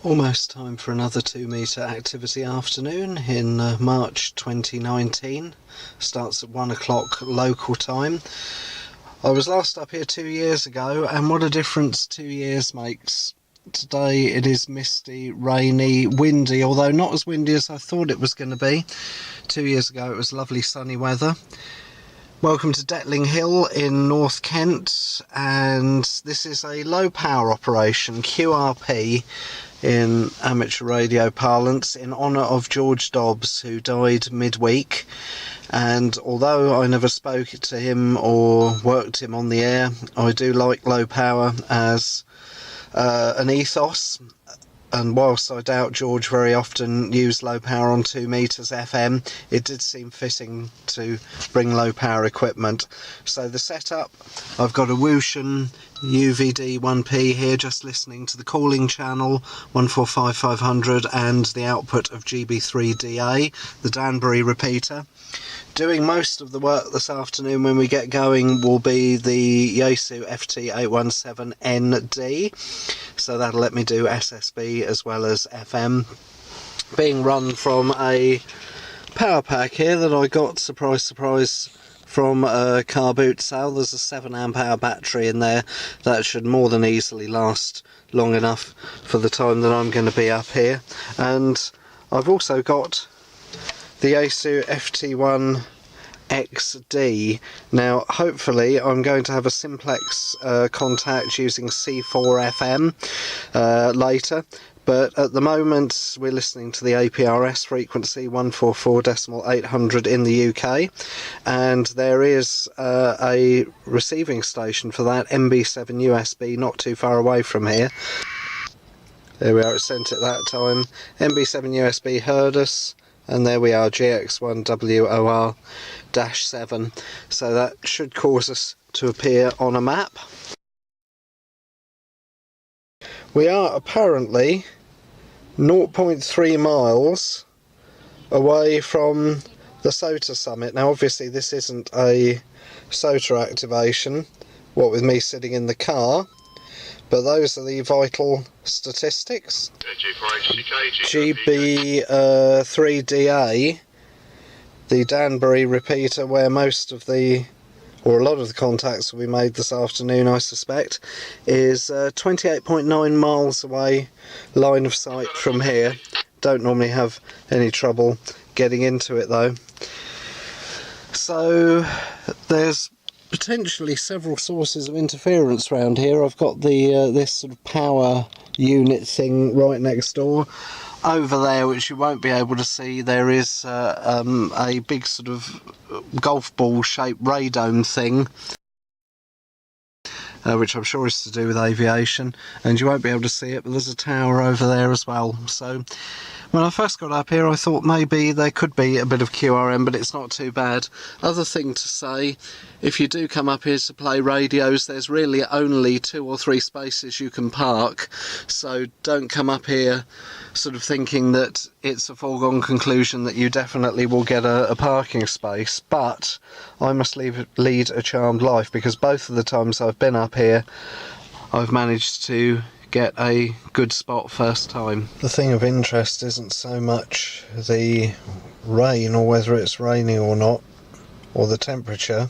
Almost time for another 2 metre activity afternoon in March 2019. Starts at 1 o'clock local time. I was last up here 2 years ago, and what a difference 2 years makes. Today it is misty, rainy, windy, although not as windy as I thought it was going to be. 2 years ago it was lovely sunny weather. Welcome to Detling Hill in North Kent, and this is a low power operation, QRP in amateur radio parlance, in honour of George Dobbs, who died midweek. And although I never spoke to him or worked him on the air, I do like low power as an ethos. And whilst I doubt George very often used low power on 2 metres FM, it did seem fitting to bring low power equipment. So the setup, I've got a Wouxun UVD 1P here, just listening to the calling channel 145500 and the output of GB3DA, the Danbury repeater. Doing most of the work this afternoon when we get going will be the Yaesu FT817ND, so that'll let me do SSB as well as FM. Being run from a power pack here that I got, surprise surprise, from a car boot sale. There's a 7 amp hour battery in there that should more than easily last long enough for the time that I'm going to be up here. And I've also got the Yaesu FT1XD. Now hopefully I'm going to have a simplex contact using C4 FM later, but at the moment we're listening to the APRS frequency 144.800 in the UK, and there is a receiving station for that, MB7 USB, not too far away from here. There we are, it sent it that time. MB7 USB heard us, and there we are, GX1WOR-7, so that should cause us to appear on a map. We are apparently 0.3 miles away from the SOTA summit. Now obviously this isn't a SOTA activation, what with me sitting in the car, but those are the vital statistics. GB3DA, the Danbury repeater, where most of the, or a lot of the contacts will be made this afternoon, I suspect, is 28.9 miles away, line of sight from here. Don't normally have any trouble getting into it though. So there's potentially several sources of interference around here. I've got the this sort of power unit thing right next door. Over there, which you won't be able to see, there is a big sort of golf ball shaped radome thing, which I'm sure is to do with aviation, and you won't be able to see it, but there's a tower over there as well. So when I first got up here I thought maybe there could be a bit of QRM, but it's not too bad. Other thing to say, if you do come up here to play radios, there's really only 2 or 3 spaces you can park, so don't come up here sort of thinking that it's a foregone conclusion that you definitely will get a parking space. But I must lead a charmed life, because both of the times I've been up here I've managed to get a good spot first time. The thing of interest isn't so much the rain, or whether it's raining or not, or the temperature.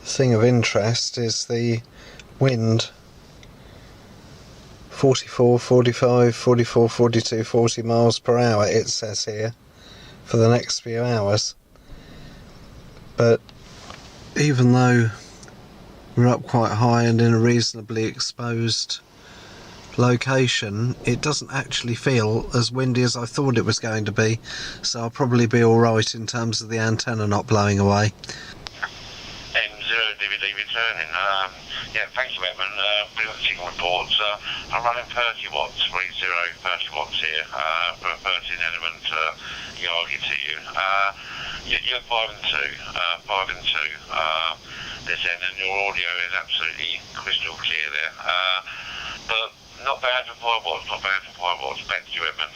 The thing of interest is the wind. 44, 45, 44, 42, 40 miles per hour it says here for the next few hours. But even though we're up quite high and in a reasonably exposed location, it doesn't actually feel as windy as I thought it was going to be, so I'll probably be alright in terms of the antenna not blowing away. M0 DVD returning. Yeah, thanks Edmund. We've got signal reports. I'm running 30 watts, 30 watts here, for a 13 element Yagi to you. You're 5 and 2, 5 and 2 this end, and your audio is absolutely crystal clear there. But not bad for 5 watts, not bad for 5 watts. Back to you, Edmund.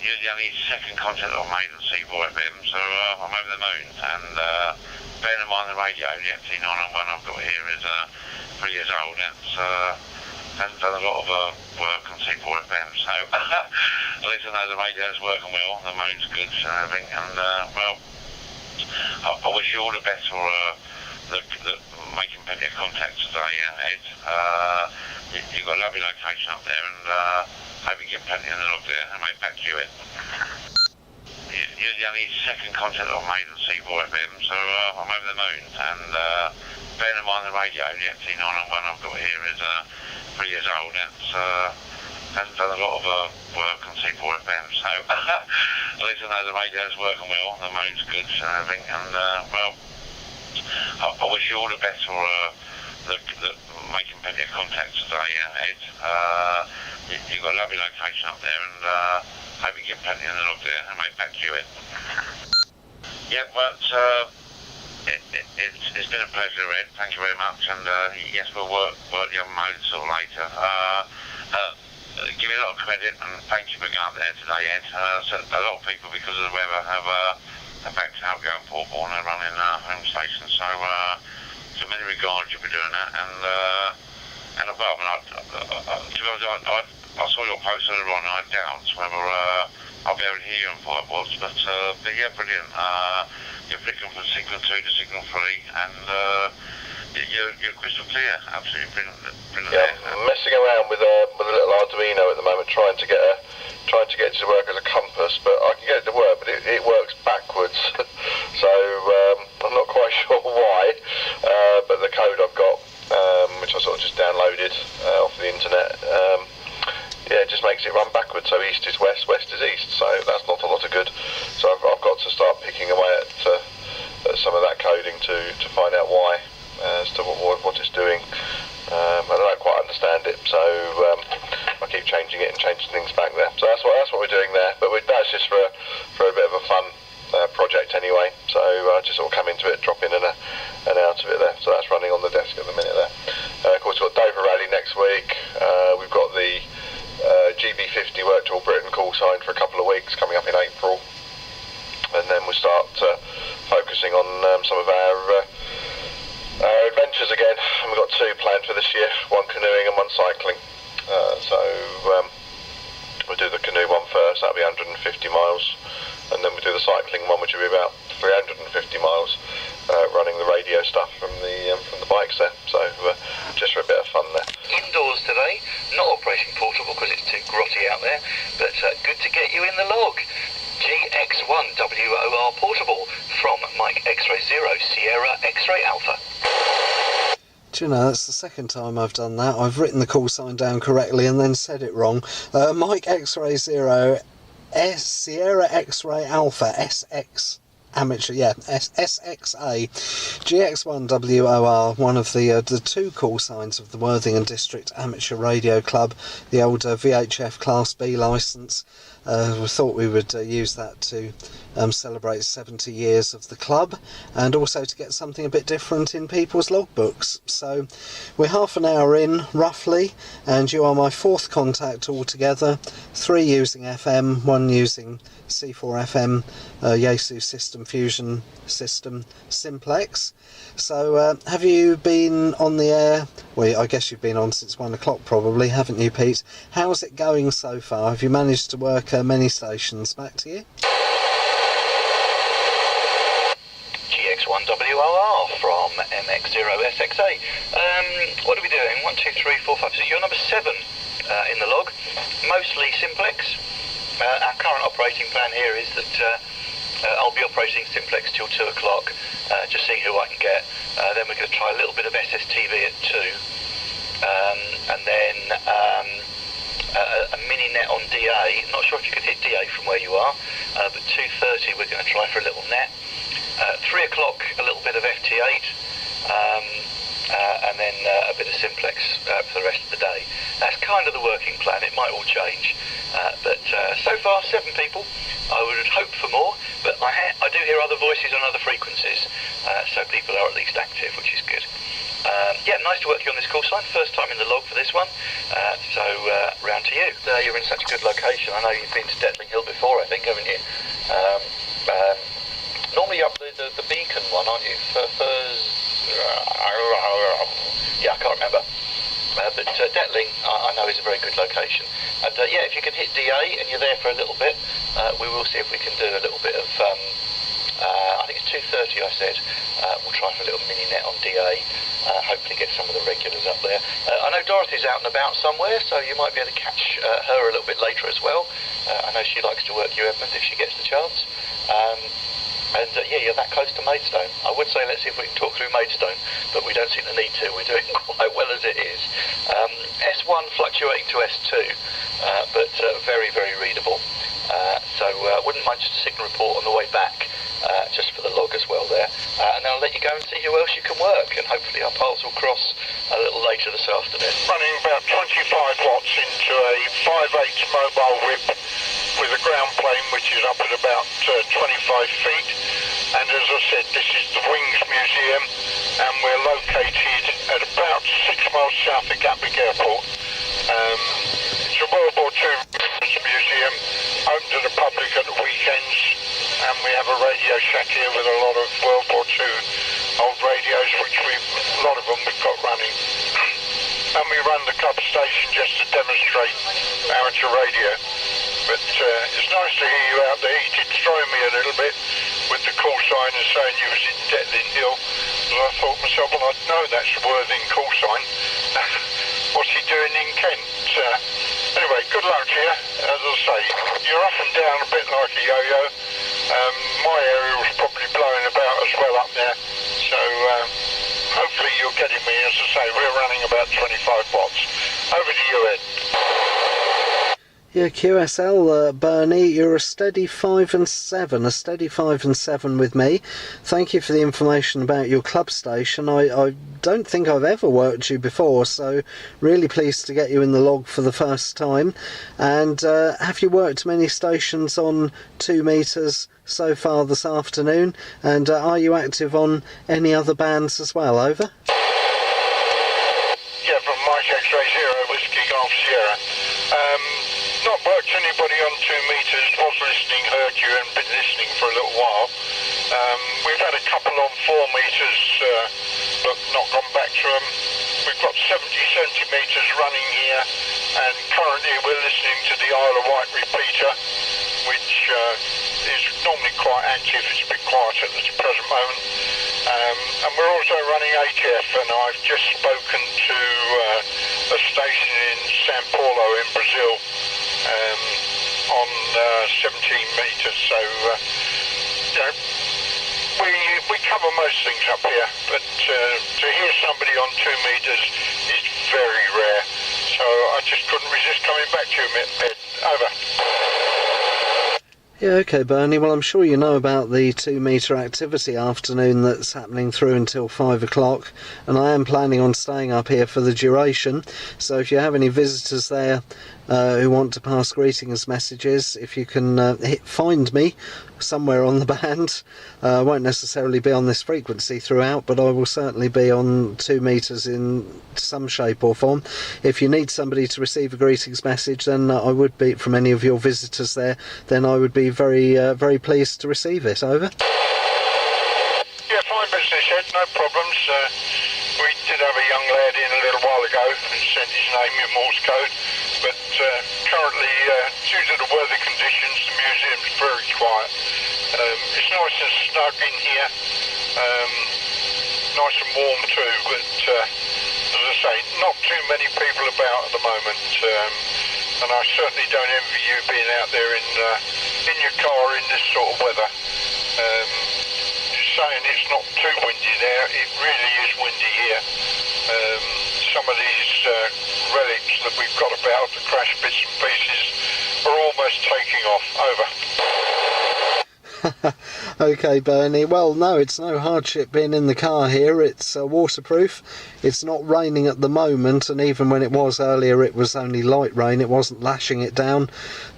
You're the only second contact I've made on C4 FM, so I'm over the moon. And bearing in mind the radio, the FT911 I've got here is 3 years old. That's hasn't done a lot of work on C4FM, so at least I know the radio's working well, the mode's good and everything, and well, I wish you all the best for making plenty of contacts today, Ed. You've got a lovely location up there, and hope you get plenty in the log there, and mate, back to you, Ed. You're the only second contact I've made on C4FM, so I'm over the moon, and bearing in mind the radio, the FT901 I've got here is 3 years old, it's hasn't done a lot of work on C4FM, so at least I know the radio's working well, the mode's good and everything, and well, I wish you all the best for making plenty of contacts today, Ed. You've got a lovely location up there, and hope you get plenty in the log there, and mate, back to you, Ed. Yeah, but it's been a pleasure, Ed. Thank you very much, and yes, we'll work the other modes sort of later. Give you a lot of credit, and thank you for going up there today, Ed. So a lot of people, because of the weather, have backed out going Portborn and running home stations. So, to many regards, you'll be doing that. And well, I saw your post earlier on. I had doubts whether I'll be able to hear you on 5 watts, but yeah, brilliant. You're flicking from signal 2 to signal 3, and you're crystal clear. Absolutely brilliant. Yeah, I'm messing around with a little Arduino at the moment, trying to get it to work as a compass, but I can get it to work, but it works backwards. So I'm not quite sure why, but the code I've got, which I sort of just downloaded off the internet, yeah, it just makes it run backwards. So east is west, west is east. So that's not a lot of good. So I've got to start picking away at some of that coding to find out why, as to what it's doing. I don't quite understand it, so I keep changing it and changing things back there. So that's what we're doing there. But that's just for a bit of a fun project anyway. So I just sort of come into it, drop in and out of it there. So that's running on the desk at the minute there. Of course, we've got Dover Rally next week. We've got the GB50 Work to All Britain call sign for a couple of weeks coming up in April, and then we'll start focusing on some of our adventures again. And we've got 2 planned for this year, one canoeing and one cycling. So we'll do the canoe one first, that'll be 150 miles, and then we'll do the cycling one, which will be about 350 miles, running the radio stuff from the bikes there. So just for a bit of fun there. Indoors today, not operating portable because it's too grotty out there, but good to get you in the log. GX1 WOR portable from Mike X-Ray 0 Sierra X-Ray Alpha. Do you know, that's the second time I've done that. I've written the call sign down correctly and then said it wrong. Mike X-Ray 0 Sierra X-Ray Alpha SX Amateur, yeah, SXA GX1 WOR, one of the 2 call signs of the Worthing District Amateur Radio Club, the old VHF Class B licence. We thought we would use that to celebrate 70 years of the club, and also to get something a bit different in people's logbooks. So we're half an hour in roughly, and you are my 4th contact altogether, 3 using FM, 1 using C4FM Yaesu System Fusion System Simplex. So have you been on the air? Well, I guess you've been on since 1 o'clock probably, haven't you, Pete? How's it going so far? Have you managed to work many stations? Back to you. GX1 WOR from MX0SXA. What are we doing? 1, 2, 3, 4, 5, 6. You're number 7 in the log. Mostly simplex. Our current operating plan here is that I'll be operating simplex till 2 o'clock, just seeing who I can get. Then we're going to try a little bit of SSTV at 2, and then a mini net on DA. Not sure if you can hit DA from where you are, but 2:30 we're going to try for a little net. 3 o'clock a little bit of FT8, and then a bit of simplex for the rest of the day. That's kind of the working plan. It might all change, but so far 7 people. I would hope for more, but I do hear other voices on other frequencies, so people are at least active, which is good. Yeah, nice to work with you on this call sign. First time in the log for this one, so round to you. You're in such a good location. I know you've been to Detling Hill before, I think, haven't you? Normally up the Beacon one, aren't you? Yeah, I can't remember. but Detling, I know, is a very good location. And yeah, if you can hit DA and you're there for a little bit, we will see if we can do a little bit of, I think it's 2:30 I said, we'll try for a little mini net on DA, hopefully get some of the regulars up there. I know Dorothy's out and about somewhere, so you might be able to catch her a little bit later as well. I know she likes to work you, Edmund, if she gets the chance. And yeah, you're that close to Maidstone. I would say let's see if we can talk through Maidstone, but we don't seem to need to. We're doing quite well as it is. S1 fluctuating to S2, but very, very readable. So wouldn't mind just a signal report on the way back, just for the log as well there. And then I'll let you go and see who else you can work, and hopefully our paths will cross a little later this afternoon. Running about 25 watts into a 5/8 mobile whip with a ground plane which is up at about 25 feet. And as I said, this is the Wings Museum, and we're located at about 6 miles south of Gatwick Airport. It's a World War II museum, open to the public at the weekends, and we have a radio shack here with a lot of World War II old radios, which a lot of them we've got running. And we run the club station just to demonstrate amateur radio. But it's nice to hear you out there. You did throw me a little bit with the call sign and saying you was in Detling Hill. And I thought to myself, well, I know that's Worthing call sign. What's he doing in Kent? Anyway, good luck to you. As I say, you're up and down a bit like a yo-yo. My area was probably blowing about as well up there. So hopefully you're getting me. As I say, we're running about 25 watts. Over to you, Ed. Yeah, QSL, Bernie, you're a steady 5 and 7, a steady 5 and 7 with me. Thank you for the information about your club station. I don't think I've ever worked you before, so really pleased to get you in the log for the first time. And have you worked many stations on 2 metres so far this afternoon? And are you active on any other bands as well? Over. Yeah, from Mike X-Ray 0, Whiskey Golf Sierra. Not worked anybody on 2 metres, was listening, heard you and been listening for a little while. We've had a couple on 4 metres, but not gone back to them. We've got 70 centimetres running here, and currently we're listening to the Isle of Wight repeater, which is normally quite active. It's a bit quiet at this present moment. And we're also running HF, and I've just spoken to a station in São Paulo in Brazil on 17 metres. So, you know, we cover most things up here, but to hear somebody on 2 metres is very rare. So I just couldn't resist coming back to you, Ed. Over. Yeah, okay, Bernie. Well, I'm sure you know about the 2 metre activity afternoon that's happening through until 5 o'clock, and I am planning on staying up here for the duration. So if you have any visitors there who want to pass greetings messages, if you can find me somewhere on the band. I won't necessarily be on this frequency throughout, but I will certainly be on 2 metres in some shape or form. If you need somebody to receive a greetings message, then I would be, from any of your visitors there, then I would be very very pleased to receive it. Over. Yeah, fine business, Ed, no problems. We did have a young lad in a little while ago and sent his name in Morse code, but currently, due to the weather conditions, the museum's very quiet. It's nice and snug in here, nice and warm too, but as I say, not too many people about at the moment, and I certainly don't envy you being out there in your car in this sort of weather. Saying it's not too windy there, it really is windy here. Some of these relics that we've got about, the crash bits and pieces, are almost taking off. Over. Okay, Bernie. Well, no, it's no hardship being in the car here. It's waterproof. It's not raining at the moment, and even when it was earlier, it was only light rain. It wasn't lashing it down.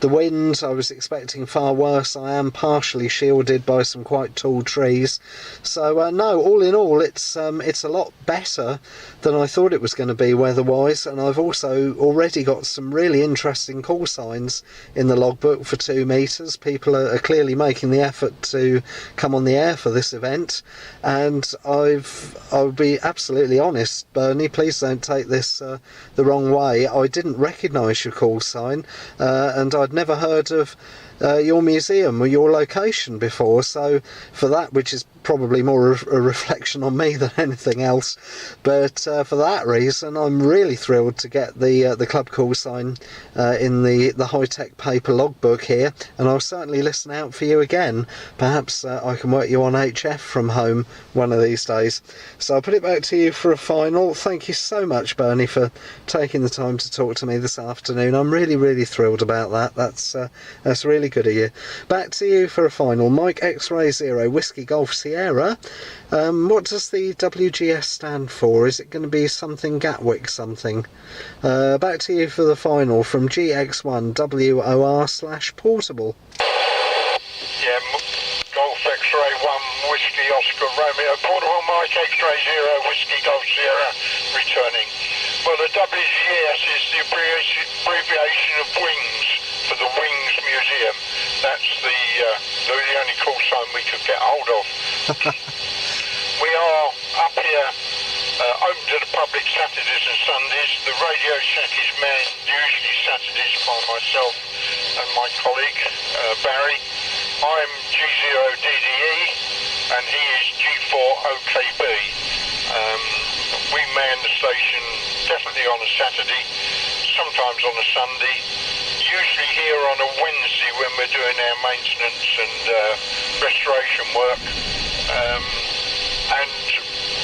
The wind, I was expecting far worse. I am partially shielded by some quite tall trees. So, no, all in all, it's a lot better than I thought it was going to be weather-wise, and I've also already got some really interesting call signs in the logbook for 2 metres. People are clearly making the effort to come on the air for this event, and I'll be absolutely honest, honest, Bernie, please don't take this the wrong way. I didn't recognise your call sign, and I'd never heard of your museum or your location before, so for that, which is probably more a reflection on me than anything else, but for that reason I'm really thrilled to get the club call sign in the high-tech paper logbook here, and I'll certainly listen out for you again. Perhaps I can work you on HF from home one of these days. So I'll put it back to you for a final. Thank you so much, Bernie, for taking the time to talk to me this afternoon. I'm really thrilled about that. That's really good of you. Back to you for a final. Mike X-Ray 0 Whiskey Golf Sierra. What does the WGS stand for? Is it going to be something Gatwick something? Back to you for the final from GX1 WOR/portable. Yeah, Golf X-Ray 1 Whiskey Oscar Romeo Portable, Mike X-Ray 0 Whiskey Golf Sierra returning. Well, the WGS is the abbreviation of Wings, for the Wings Museum. That's the only call sign we could get hold of. We are up here, open to the public Saturdays and Sundays. The radio shack is manned usually Saturdays by myself and my colleague Barry. I'm G0DDE and he is G4OKB. We man the station definitely on a Saturday, sometimes on a Sunday, usually here on a Wednesday when we're doing our maintenance and restoration work, and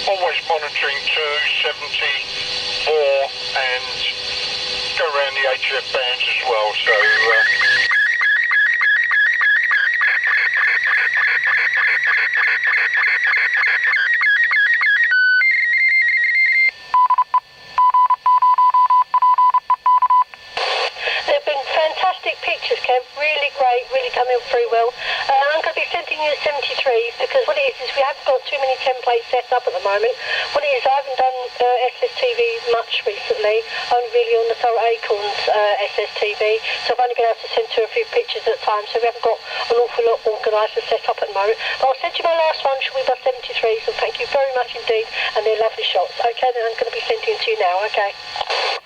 always monitoring 274 and go around the HF bands as well. So pictures, Kev, really great, really coming through well. I'm going to be sending you 73s because what it is we haven't got too many templates set up at the moment. What it is, I haven't done SSTV much recently, only really on the Thorough Acorns SSTV, so I've only been able to send 2 or 3 pictures at a time, so we haven't got an awful lot organised and set up at the moment. But I'll send you my last one, shall we, by 73s, and thank you very much indeed, and they're lovely shots. Okay, then I'm going to be sending them to you now, okay?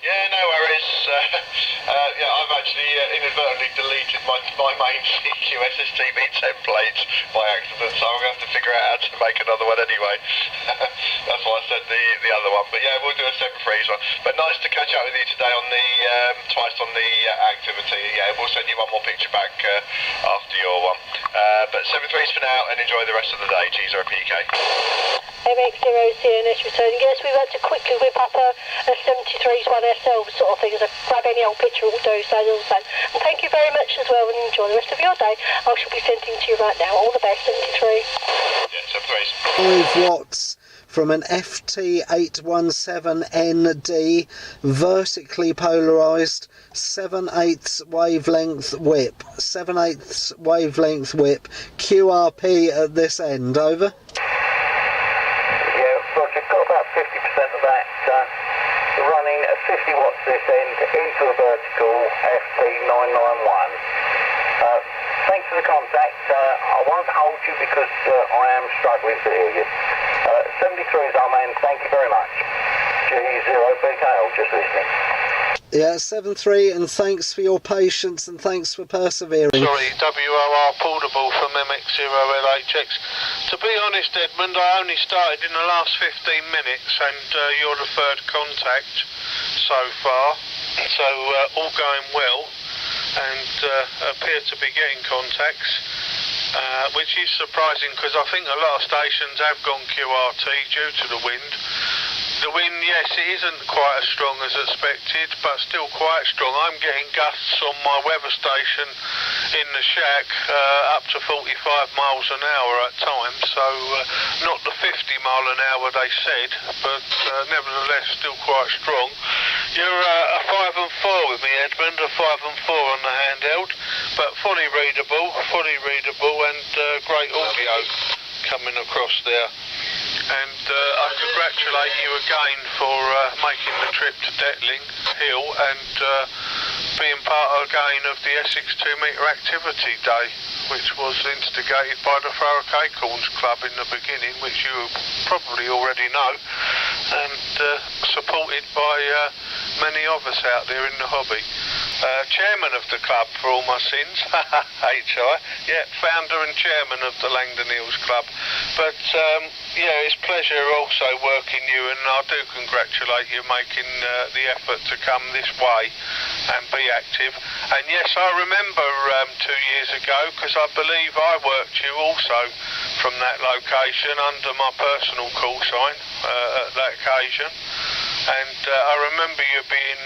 Yeah, no worries. Yeah, I've actually inadvertently deleted my main CQ SSTV template by accident, so I'm going to have to figure out how to make another one anyway. That's why I said the other one. But yeah, we'll do a 7-3s one. But nice to catch up with you today on the twice on the activity. Yeah, we'll send you one more picture back after your one. But 7-3s for now, and enjoy the rest of the day. G0PK. MX0CNS returning. Yes, we've had to quickly whip up a 73s one ourselves, sort of thing, as a grab any old picture will do, so also. And thank you very much as well, and enjoy the rest of your day. I shall be sending to you right now. All the best, 73. Yeah, 7-3s. 5 watts from an FT817ND vertically polarised 7/8 wavelength whip. 7/8 wavelength whip. QRP at this end. Over. Roger, got about 50% of that running at 50 watts this end into a vertical FT991. Thanks for the contact. I won't hold you because I am struggling to hear you. 73 is our man, thank you very much. G0BKL, just listening. Yeah, 7-3, and thanks for your patience and thanks for persevering. Sorry, WOR Portable from MX0LHX. To be honest, Edmund, I only started in the last 15 minutes and you're the third contact so far. So all going well and appear to be getting contacts, which is surprising because I think a lot of stations have gone QRT due to the wind. The wind, yes, it isn't quite as strong as expected, but still quite strong. I'm getting gusts on my weather station in the shack up to 45 miles an hour at times, so not the 50 mile an hour they said, but nevertheless still quite strong. You're a 5 and 4 with me, Edmund, a 5 and 4 on the handheld, but fully readable and great audio coming across there. And I congratulate you again for making the trip to Detling Hill and being part again of the Essex 2-metre activity day, which was instigated by the Thorough Acorns Club in the beginning, which you probably already know. and supported by many of us out there in the hobby. Chairman of the club for all my sins, HI, yeah, founder and chairman of the Langdon Hills Club. But yeah, it's pleasure also working you, and I do congratulate you making the effort to come this way and be active. And yes, I remember 2 years ago, because I believe I worked you also from that location under my personal call sign at that occasion. And I remember you being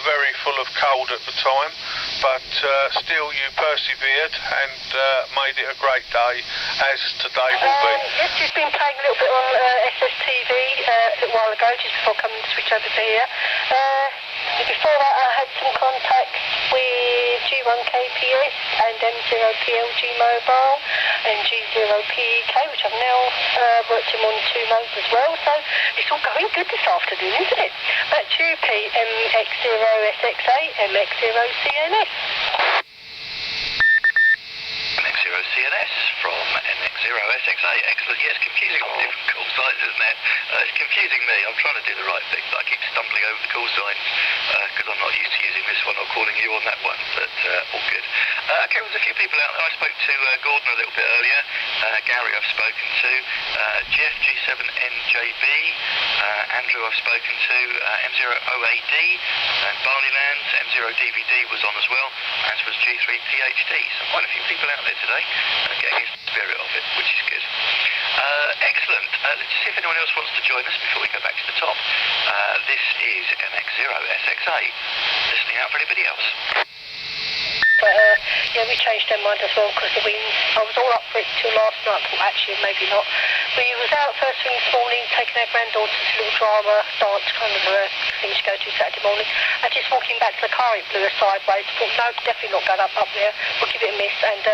very full of cold at the time, but still you persevered and made it a great day, as today will be. Yes, you've been playing a little bit on SSTV a little while ago, just before coming to switch over to here. Before that, I had some contacts with G1KPS and M0PLG Mobile and G0PEK, which I've now worked in on 2 modes as well. So it's all going good this afternoon, isn't it? Back to you, MX0SXA, MX0CNS. MX0CNS from MX0SXA. Excellent. Yes, confusing on different call signs, isn't it? It's confusing me. I'm trying to do the right thing, but I keep stumbling over the call signs because I'm not used to using this one or calling you on that one, but all good. Okay, there's a few people out there. I spoke to Gordon a little bit earlier. Gary I've spoken to. Jeff G7NJB. Andrew I've spoken to. M0OAD. And Barleylands. M0DVD was on as well, as was G3PHD. So quite a few people out there today getting into the spirit of it, which is good. Excellent. Let's see if anyone else wants to join us before we go back to the top. This is MX0SXA. Listening out for anybody else. But yeah, we changed our mind as well because the wind. I was all up for it till last night. Well, actually, maybe not. We was out first thing this morning, taking our granddaughter to a little drama dance kind of thing to go to Saturday morning. And just walking back to the car, it blew us sideways. Thought, no, definitely not going up there. We'll give it a miss, and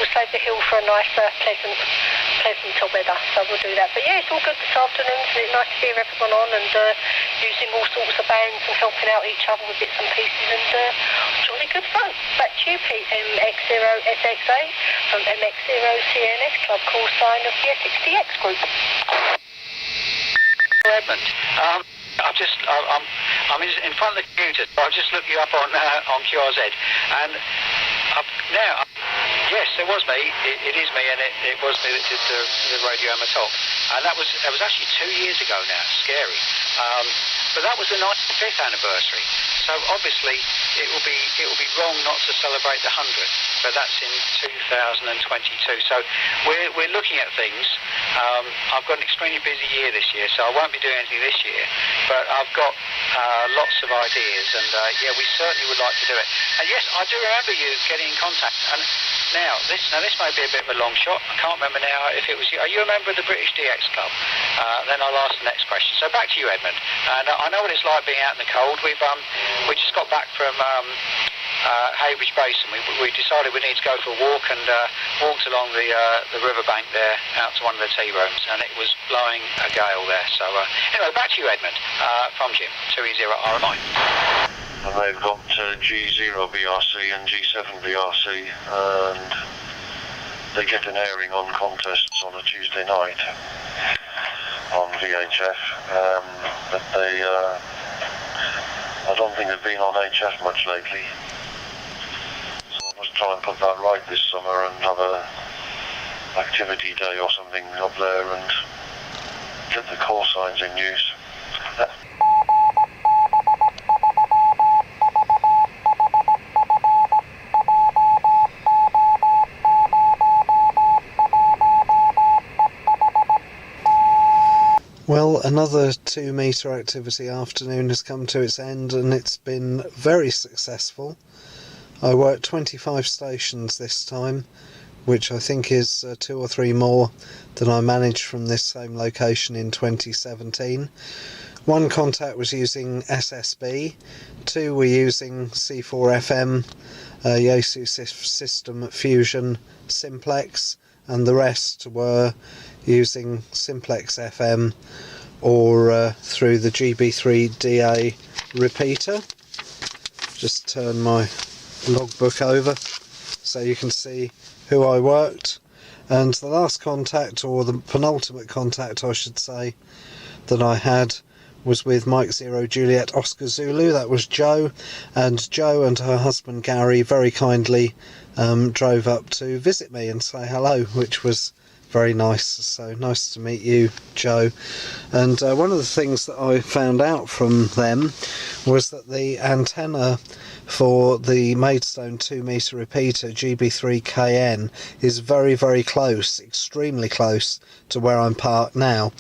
we'll save the hill for a nice, pleasant weather. So we'll do that. But yeah, it's all good this afternoon. It's nice to hear everyone on and using all sorts of bands and helping out each other with bits and pieces, and jolly good fun. Back to you, MX0SXA from MX0CNS Club, call sign of the Essex DX Group. Edmund, I'm in front of the computer. I'll just look you up on QRZ, and now, yes, it was me. It is me, and it was me that did the radio on the top, and that was actually 2 years ago now. Scary, but that was the 95th anniversary. So obviously it will be wrong not to celebrate the 100th, but that's in 2022. So we're looking at things. I've got an extremely busy year this year, so I won't be doing anything this year, but I've got lots of ideas, and yeah, we certainly would like to do it. And yes, I do remember you getting in contact. And now this may be a bit of a long shot. I can't remember now if it was you. Are you a member of the British DX Club? Then I'll ask the next question. So back to you, Edmund. And I know what it's like being out in the cold. We just got back from Haybridge Basin. We decided we need to go for a walk, and walked along the riverbank there out to one of the tea rooms, and it was blowing a gale there. So anyway, back to you, Edmund, from Jim, 2E0RMI. And they've got G0BRC and G7BRC, and they get an airing on contests on a Tuesday night on VHF, but they I don't think they've been on HF much lately, so I must try and put that right this summer and have a activity day or something up there and get the call signs in use. Well, another 2 metre activity afternoon has come to its end, and it's been very successful. I worked 25 stations this time, which I think is 2 or 3 more than I managed from this same location in 2017. 1 contact was using SSB, 2 were using C4FM, Yaesu System Fusion Simplex, and the rest were using Simplex FM or through the GB3DA repeater. Just turn my logbook over so you can see who I worked. And the last contact, or the penultimate contact I should say, that I had was with Mike Zero Juliet Oscar Zulu. That was Jo, and Jo and her husband Gary very kindly drove up to visit me and say hello, which was very nice. So nice to meet you, Jo. And one of the things that I found out from them was that the antenna for the Maidstone 2-metre repeater GB3KN is very, very close, extremely close to where I'm parked now.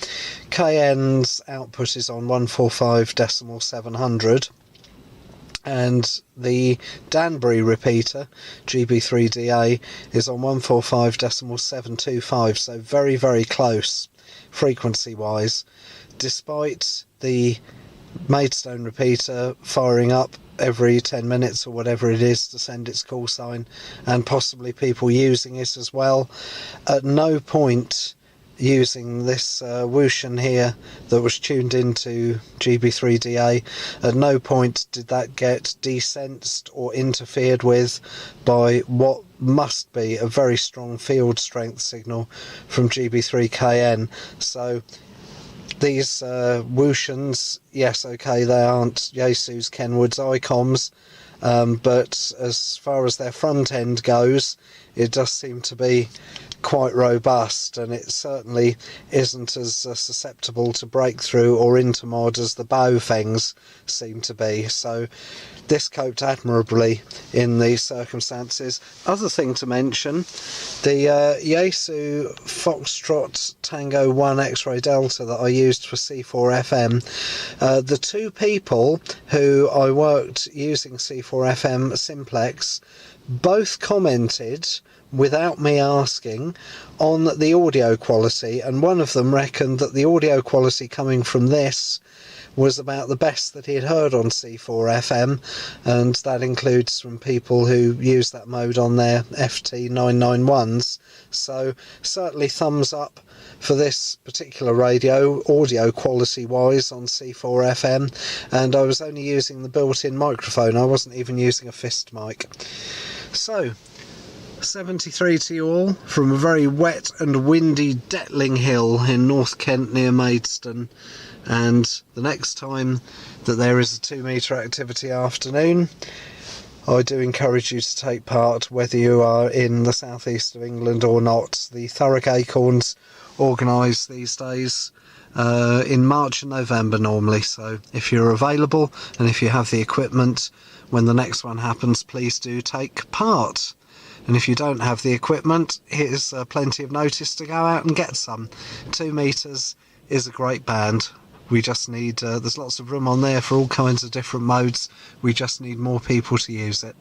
KN's output is on 145.700, and the Danbury repeater GB3DA is on 145.725, so very, very close frequency wise, despite the Maidstone repeater firing up every 10 minutes or whatever it is to send its call sign, and possibly people using it as well. At no point using this Wushan here that was tuned into GB3DA, at no point did that get desensed or interfered with by what must be a very strong field strength signal from GB3KN. So these Wushans, yes, okay, they aren't Yaesu's, Kenwood's, ICOMs, but as far as their front end goes, it does seem to be quite robust, and it certainly isn't as susceptible to breakthrough or intermod as the Baofengs seem to be. So this coped admirably in these circumstances. Other thing to mention, the Yaesu Foxtrot Tango 1 X-Ray Delta that I used for C4FM, the two people who I worked using C4FM simplex both commented without me asking on the audio quality, and one of them reckoned that the audio quality coming from this was about the best that he had heard on C4FM, and that includes from people who use that mode on their FT991s. So certainly thumbs up for this particular radio, audio quality wise, on C4FM, and I was only using the built-in microphone, I wasn't even using a fist mic. So 73 to you all from a very wet and windy Detling Hill in North Kent near Maidstone. And the next time that there is a 2-metre activity afternoon, I do encourage you to take part, whether you are in the southeast of England or not. The Thurrock Acorns organise these days in March and November normally, so if you're available and if you have the equipment when the next one happens, please do take part. And if you don't have the equipment, here's plenty of notice to go out and get some. 2 metres is a great band. We just need, there's lots of room on there for all kinds of different modes. We just need more people to use it.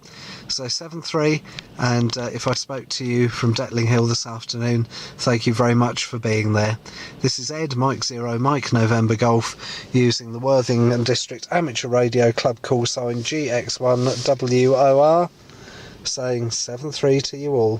So 7-3, and if I spoke to you from Detling Hill this afternoon, thank you very much for being there. This is Ed, Mike Zero, Mike November Golf, using the Worthing and District Amateur Radio Club call sign GX1WOR, saying 7-3 to you all.